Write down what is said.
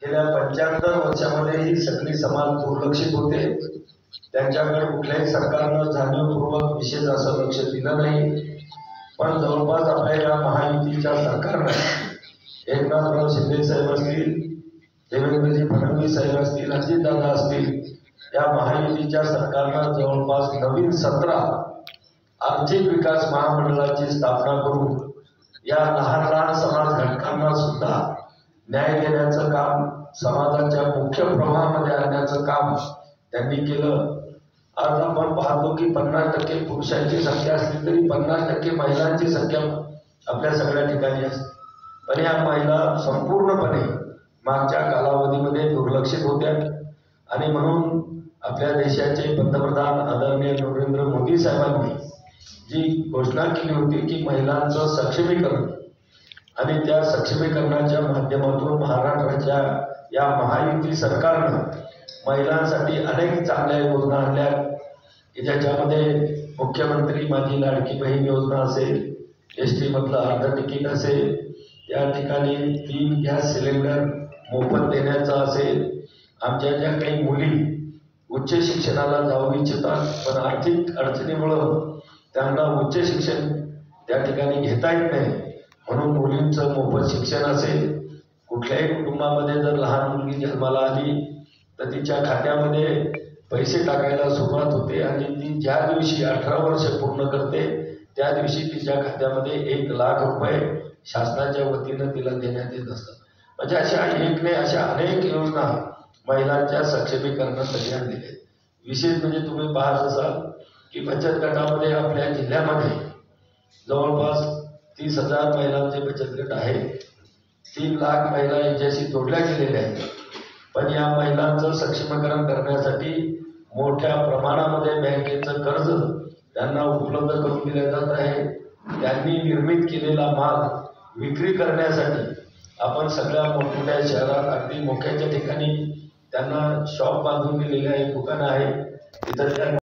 गेल्या 75 वर्षामध्ये ही सगळी समाज दुर्लक्षित होते। त्यांच्याकडे कुठल्याही सरकारनं जाणीवपूर्वक विशेष असं लक्ष दिलं नाही। पण जवळपास आपल्या या महायुतीच्या सरकारने एकनाथराव शिंदे साहेब असतील, देवेंद्रजी फडणवीस साहेब असतील, अजितदादा असतील, या महायुतीच्या सरकारनं जवळपास नवीन 17 आर्थिक विकास महामंडळाची स्थापना करून या लहान लहान समाज घटकांना सुद्धा न्याय देण्याचं काम, समाजाच्या मुख्य प्रवाहामध्ये आणण्याचं काम त्यांनी केलं। आज आपण पाहतो की 50% पुरुषांची संख्या असली तरी 50% महिलांची संख्या आपल्या सगळ्या ठिकाणी असते। पण या महिला संपूर्णपणे मागच्या कालावधीमध्ये दुर्लक्षित होत्या आणि म्हणून आपल्या देशाचे पंतप्रधान आदरणीय नरेंद्र मोदी साहेबांनी जी घोषणा केली होती की महिलांचं सक्षमीकरण, आणि त्या सक्षमीकरणाच्या माध्यमातून महाराष्ट्राच्या या महायुती सरकारनं महिलांसाठी अनेक चांगल्या योजना आणल्या की ज्याच्यामध्ये मुख्यमंत्री माझी लाडकी बहीण योजना असेल, एसटी मधलं अर्ध तिकीट असेल, त्या ठिकाणी 3 गॅस सिलेंडर मोफत देण्याचा असेल, आमच्या ज्या काही मुली उच्च शिक्षणाला जाऊ इच्छितात पण आर्थिक अडचणीमुळं त्यांना उच्च शिक्षण त्या ठिकाणी घेता येत नाही, म्हणून मुलींचं मोफत शिक्षण असेल। कुठल्याही कुटुंबामध्ये जर लहान मुलगी जन्माला आली तर तिच्या खात्यामध्ये पैसे टाकायला सुरुवात होते आणि ती ज्या दिवशी 18 वर्ष पूर्ण करते त्या दिवशी तिच्या खात्यामध्ये 1 लाख रुपये शासनाच्या वतीनं तिला देण्यात येत असतात। म्हणजे अशा अनेक योजना महिलांच्या सक्षमीकरणासाठी आणलेल्या आहेत। विशेष म्हणजे तुम्ही पाहत असाल की बचत गटामध्ये आपल्या जिल्ह्यामध्ये जवळपास 30,000 महिलांचे बचत गट आहेत। 3 लाख महिला याच्याशी जोडल्या गेलेल्या आहेत। पण या महिलांचं सक्षमीकरण करण्यासाठी मोठ्या प्रमाणामध्ये बँकेचं कर्ज त्यांना उपलब्ध करून दिले जात आहे। त्यांनी निर्मित केलेला माल विक्री करण्यासाठी आपण सगळ्या मोठमोठ्या शहरात अगदी मोक्याच्या ठिकाणी त्यांना शॉप बांधून दिलेले आहे, दुकानं आहे, तिथं